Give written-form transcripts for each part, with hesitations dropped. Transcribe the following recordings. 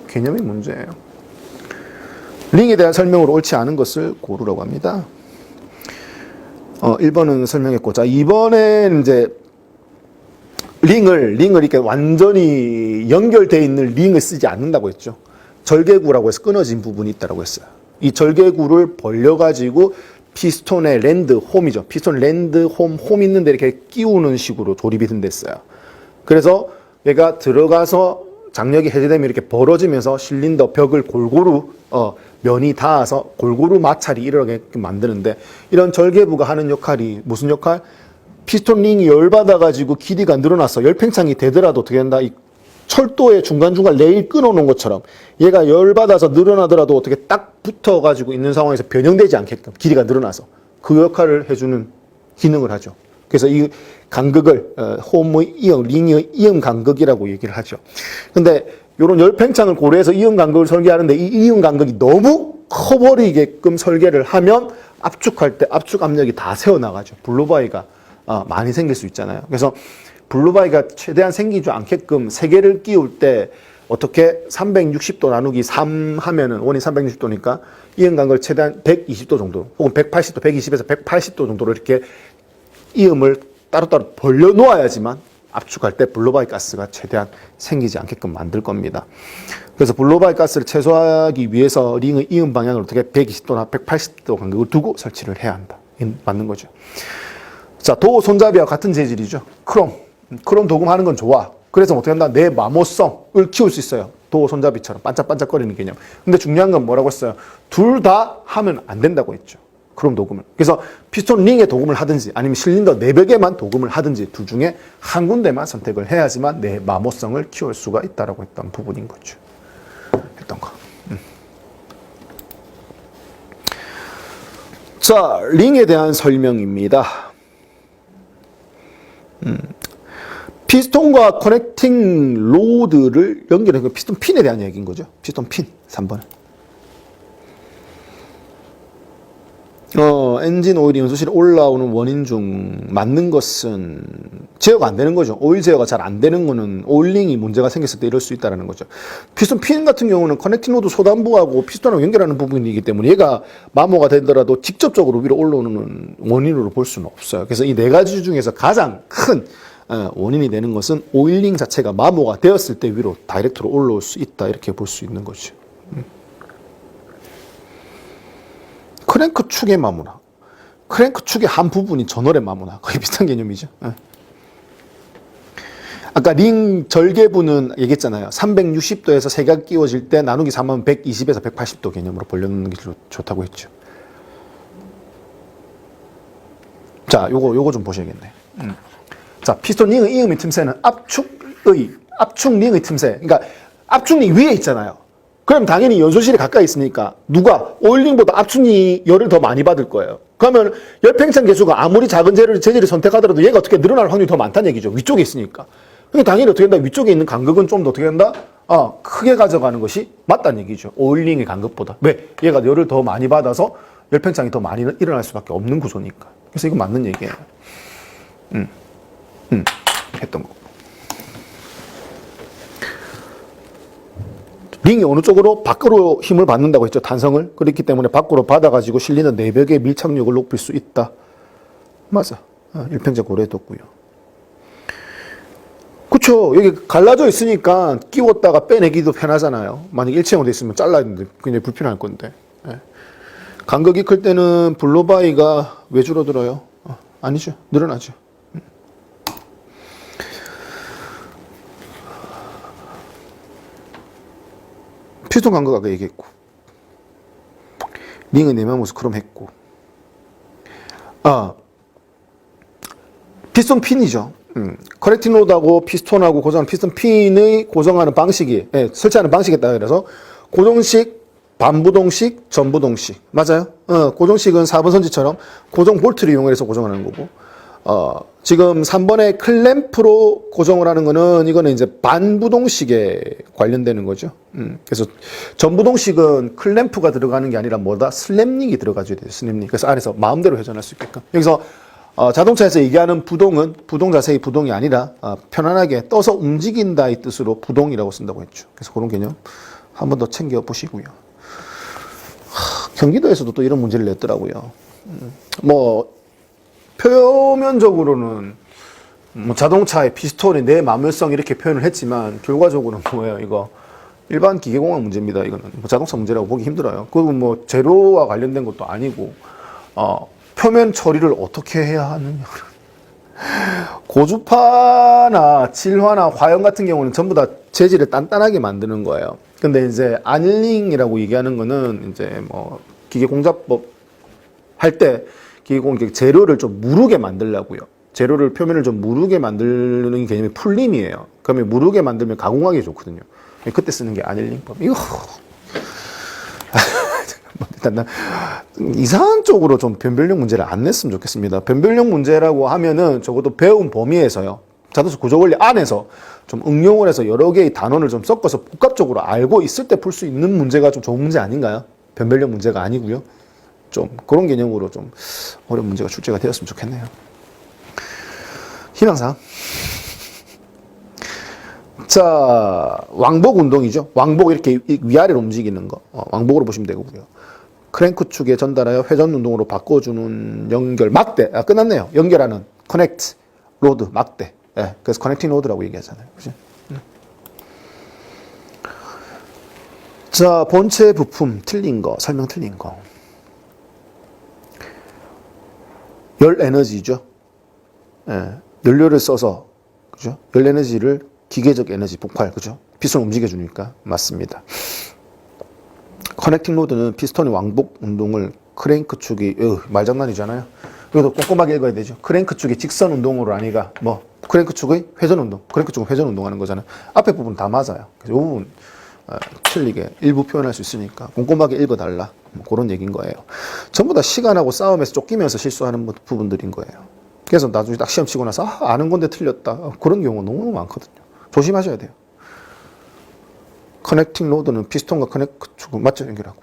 개념이 문제예요. 링에 대한 설명으로 옳지 않은 것을 고르라고 합니다. 1번은 설명했고, 자, 2번엔 이제 링을 이렇게 완전히 연결되어 있는 링을 쓰지 않는다고 했죠. 절개구라고 해서 끊어진 부분이 있다고 했어요. 이 절개구를 벌려가지고 피스톤의 랜드 홈이죠. 피스톤 랜드 홈 있는데 이렇게 끼우는 식으로 조립이 된댔어요. 그래서 얘가 들어가서 장력이 해제되면 이렇게 벌어지면서 실린더 벽을 골고루 면이 닿아서 골고루 마찰이 일어나게끔 만드는데, 이런 절개부가 하는 역할이 무슨 역할? 피스톤 링이 열받아가지고 길이가 늘어나서 열팽창이 되더라도 어떻게 된다? 이 철도의 중간중간 레일 끊어놓은 것처럼 얘가 열받아서 늘어나더라도 어떻게 딱 붙어가지고 있는 상황에서 변형되지 않게끔 길이가 늘어나서 그 역할을 해주는 기능을 하죠. 그래서 이 간극을 홈의 이음, 링의 이음 간극이라고 얘기를 하죠. 근데 이런 열팽창을 고려해서 이음 간극을 설계하는데 이 이음 간극이 너무 커버리게끔 설계를 하면 압축할 때 압축 압력이 다 새어나가죠. 블로바이가 많이 생길 수 있잖아요. 그래서 블로바이가 최대한 생기지 않게끔 세 개를 끼울 때 어떻게 360도 나누기 3 하면은 원이 360도니까 이음 간극을 최대한 120도 정도 혹은 180도, 120에서 180도 정도로 이렇게 이음을 따로따로 벌려 놓아야지만 압축할 때 블로바이 가스가 최대한 생기지 않게끔 만들 겁니다. 그래서 블로바이 가스를 최소화하기 위해서 링의 이음 방향을 어떻게 120도나 180도 간격을 두고 설치를 해야 한다. 맞는 거죠. 자, 도 손잡이와 같은 재질이죠. 크롬 도금하는 건 좋아. 그래서 어떻게 한다? 내 마모성을 키울 수 있어요. 도 손잡이처럼 반짝반짝거리는 개념. 근데 중요한 건 뭐라고 했어요? 둘 다 하면 안 된다고 했죠. 크롬 도금을. 그래서 피스톤 링에 도금을 하든지 아니면 실린더 내벽에만 도금을 하든지 둘 중에 한 군데만 선택을 해야지만 내 마모성을 키울 수가 있다라고 했던 부분인 거죠. 했던 거. 자, 링에 대한 설명입니다. 피스톤과 커넥팅 로드를 연결해서 피스톤 핀에 대한 얘기인 거죠. 피스톤 핀 3번. 엔진 오일이 연소실에 올라오는 원인 중 맞는 것은 제어가 안 되는 거죠. 오일 제어가 잘 안 되는 거는 오일링이 문제가 생겼을 때 이럴 수 있다는 거죠. 피스톤 핀 같은 경우는 커넥팅 로드 소단부하고 피스톤하고 연결하는 부분이기 때문에 얘가 마모가 되더라도 직접적으로 위로 올라오는 원인으로 볼 수는 없어요. 그래서 이 네 가지 중에서 가장 큰 원인이 되는 것은 오일링 자체가 마모가 되었을 때 위로 다이렉트로 올라올 수 있다, 이렇게 볼 수 있는 거죠. 크랭크 축의 마모나 크랭크 축의 한 부분이 전월의 마모나 거의 비슷한 개념이죠. 아까 링 절개부는 얘기했잖아요. 360도에서 세 개가 끼워질 때 나누기 3하면 120에서 180도 개념으로 벌려놓는 게 좋다고 했죠. 자, 요거 좀 보셔야겠네. 자, 피스톤 링의 이음의 틈새는 압축 링의 틈새. 그러니까 압축 링 위에 있잖아요. 그럼 당연히 연소실에 가까이 있으니까 누가 오일링보다 압축이 열을 더 많이 받을 거예요. 그러면 열팽창 개수가 아무리 작은 재질을 선택하더라도 얘가 어떻게 늘어날 확률이 더 많다는 얘기죠. 위쪽에 있으니까. 그러니까 당연히 어떻게 된다? 위쪽에 있는 간극은 좀 더 어떻게 된다? 크게 가져가는 것이 맞다는 얘기죠. 오일링의 간극보다. 왜? 얘가 열을 더 많이 받아서 열팽창이 더 많이 일어날 수밖에 없는 구조니까. 그래서 이건 맞는 얘기예요. 했던 거고. 링이 어느 쪽으로? 밖으로 힘을 받는다고 했죠. 탄성을. 그렇기 때문에 밖으로 받아가지고 실리는 내벽의 밀착력을 높일 수 있다. 맞아. 일평제 고려해뒀고요. 그쵸. 여기 갈라져 있으니까 끼웠다가 빼내기도 편하잖아요. 만약 일체형으로 돼 있으면 잘라야 되는데 굉장히 불편할 건데. 간격이 클 때는 블로바이가 왜 줄어들어요? 아니죠. 늘어나죠. 피스톤 간격 아까 얘기했고, 링의 내면모습 크롬 했고, 피스톤 핀이죠. 커넥팅 로드하고 피스톤하고 고정하는 피스톤 핀의 고정하는 방식이, 설치하는 방식에 따라 그래서 고정식, 반부동식, 전부동식. 맞아요? 고정식은 4번 선지처럼 고정 볼트를 이용해서 고정하는 거고, 지금 3번에 클램프로 고정을 하는 거는 이거는 이제 반부동식에 관련되는 거죠. 그래서 전부동식은 클램프가 들어가는 게 아니라 뭐다? 슬랩링이 들어가줘야 돼요. 슬랩링. 그래서 안에서 마음대로 회전할 수 있게끔. 여기서 자동차에서 얘기하는 부동은 부동 자세히 부동이 아니라 편안하게 떠서 움직인다의 뜻으로 부동이라고 쓴다고 했죠. 그래서 그런 개념 한 번 더 챙겨 보시고요. 경기도에서도 또 이런 문제를 냈더라고요. 뭐 표면적으로는 뭐 자동차의 피스톤의 내마물성 이렇게 표현을 했지만 결과적으로는 뭐예요? 이거 일반 기계공학 문제입니다. 이거는 뭐 자동차 문제라고 보기 힘들어요. 그리고 뭐 재료와 관련된 것도 아니고 표면 처리를 어떻게 해야 하느냐. 고주파나 질화나 화형 같은 경우는 전부 다 재질을 단단하게 만드는 거예요. 근데 이제 아닐링이라고 얘기하는 거는 이제 뭐 기계공자법 할 때 기계공학 재료를 좀 무르게 만들려고요. 재료를 표면을 좀 무르게 만드는 개념이 풀림이에요. 그러면 무르게 만들면 가공하기 좋거든요. 그때 쓰는 게 아닐링법. 이거 일단 이상한 쪽으로 좀 변별력 문제를 안 냈으면 좋겠습니다. 변별력 문제라고 하면은 적어도 배운 범위에서요. 자동차 구조 원리 안에서 좀 응용을 해서 여러 개의 단원을 좀 섞어서 복합적으로 알고 있을 때 풀 수 있는 문제가 좀 좋은 문제 아닌가요? 변별력 문제가 아니고요. 좀 그런 개념으로 좀 어려운 문제가 출제가 되었으면 좋겠네요. 희망사항. 자, 왕복 운동이죠. 왕복 이렇게 위아래로 움직이는 거. 왕복으로 보시면 되고요. 크랭크 축에 전달하여 회전 운동으로 바꿔주는 연결, 막대. 끝났네요. 연결하는 커넥트, 로드, 막대. 예, 그래서 커넥팅 로드라고 얘기하잖아요. 그죠? 자, 본체 부품 틀린 거, 설명 틀린 거. 열 에너지죠. 예, 연료를 써서, 그죠? 열 에너지를 기계적 에너지 폭발, 그죠? 피스톤 움직여주니까. 맞습니다. 커넥팅 로드는 피스톤의 왕복 운동을 크랭크 축이, 말장난이잖아요. 이것도 꼼꼼하게 읽어야 되죠. 크랭크 축이 직선 운동으로 아니가, 뭐, 크랭크 축의 회전 운동, 크랭크 축은 회전 운동하는 거잖아요. 앞에 부분 다 맞아요. 그래서 이 부분, 틀리게 일부 표현할 수 있으니까 꼼꼼하게 읽어달라. 뭐 그런 얘기인 거예요. 전부 다 시간하고 싸움에서 쫓기면서 실수하는 부분들인 거예요. 그래서 나중에 딱 시험 치고 나서 아는 건데 틀렸다. 그런 경우가 너무 많거든요. 조심하셔야 돼요. 커넥팅 로드는 피스톤과 커넥트 축을 맞춰 연결하고.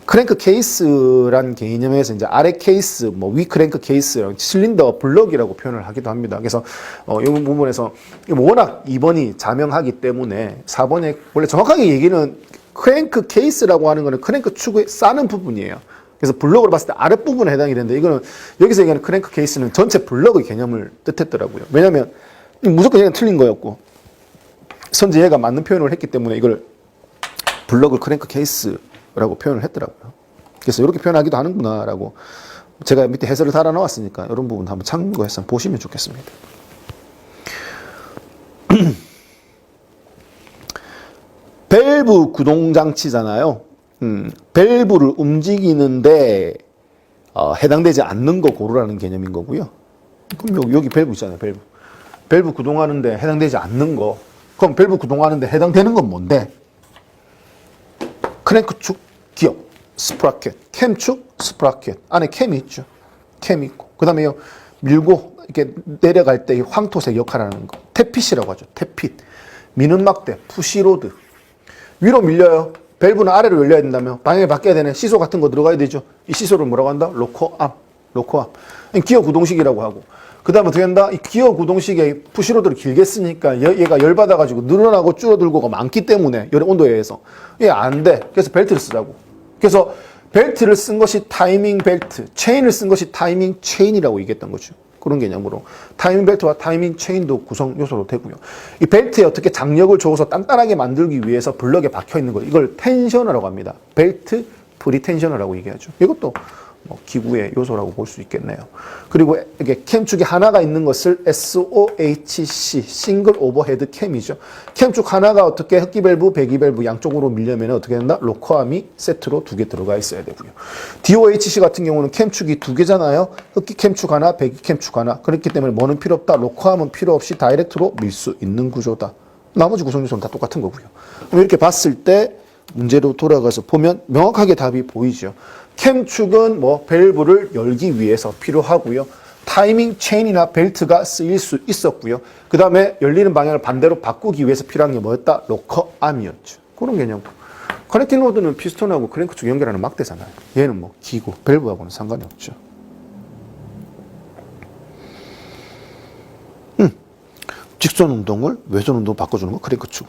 크랭크 케이스란 개념에서 이제 아래 케이스, 뭐 위 크랭크 케이스랑 실린더 블럭이라고 표현을 하기도 합니다. 그래서 이 부분에서 워낙 2번이 자명하기 때문에 4번에 원래 정확하게 얘기는 크랭크 케이스라고 하는 거는 크랭크 축에 싸는 부분이에요. 그래서 블럭으로 봤을 때 아랫부분에 해당이 되는데 이거는 여기서 얘기하는 크랭크 케이스는 전체 블럭의 개념을 뜻했더라고요. 왜냐하면 무조건 얘가 틀린 거였고 선지 얘가 맞는 표현을 했기 때문에 이걸 블럭을 크랭크 케이스라고 표현을 했더라고요. 그래서 이렇게 표현하기도 하는구나라고 제가 밑에 해설을 달아 놓았으니까 이런 부분 한번 참고해서 보시면 좋겠습니다. 밸브 구동장치잖아요. 밸브를 움직이는데 해당되지 않는 거 고르라는 개념인 거고요. 그럼 여기 밸브 있잖아요. 밸브 구동하는데 해당되지 않는 거. 그럼 밸브 구동하는데 해당되는 건 뭔데? 크랭크 축, 기업, 스프라켓, 캠 축, 스프라켓. 안에 캠이 있죠. 캠이 있고. 그 다음에 밀고 이렇게 내려갈 때 이 황토색 역할하는 거. 태핏이라고 하죠. 태핏. 미는 막대, 푸시로드. 위로 밀려요. 밸브는 아래로 열려야 된다며. 방향이 바뀌어야 되네. 시소 같은 거 들어가야 되죠. 이 시소를 뭐라고 한다? 로커암. 기어 구동식이라고 하고. 그 다음에 어떻게 한다? 이 기어 구동식의 푸시로드를 길게 쓰니까 얘가 열받아가지고 늘어나고 줄어들고가 많기 때문에 열의 온도에 의해서 이게 안 돼. 그래서 벨트를 쓰자고. 그래서 벨트를 쓴 것이 타이밍 벨트, 체인을 쓴 것이 타이밍 체인이라고 얘기했던 거죠. 그런 개념으로 타이밍 벨트와 타이밍 체인도 구성 요소로 되고요. 이 벨트에 어떻게 장력을 줘서 단단하게 만들기 위해서 블럭에 박혀 있는 거 이걸 텐셔너라고 합니다. 벨트 프리텐셔너라고 얘기하죠. 이것도 뭐 기구의 요소라고 볼 수 있겠네요. 그리고 이게 캠축이 하나가 있는 것을 SOHC, 싱글 오버헤드 캠이죠. 캠축 하나가 어떻게 흡기 밸브, 배기 밸브 양쪽으로 밀려면 어떻게 된다? 로커암이 세트로 2개 들어가 있어야 되고요. DOHC 같은 경우는 캠축이 2개잖아요. 흡기 캠축 하나, 배기 캠축 하나. 그렇기 때문에 뭐는 필요 없다. 로커암은 필요 없이 다이렉트로 밀 수 있는 구조다. 나머지 구성 요소는 다 똑같은 거고요. 이렇게 봤을 때 문제로 돌아가서 보면 명확하게 답이 보이죠. 캠축은 뭐 밸브를 열기 위해서 필요하고요. 타이밍 체인이나 벨트가 쓰일 수 있었고요. 그 다음에 열리는 방향을 반대로 바꾸기 위해서 필요한 게 뭐였다? 로커암이었죠. 그런 개념. 커넥팅 로드는 피스톤하고 크랭크 축 연결하는 막대잖아요. 얘는 뭐 기구, 밸브하고는 상관이 없죠. 직선 운동을 외전 운동으로 바꿔주는 거 크랭크 축.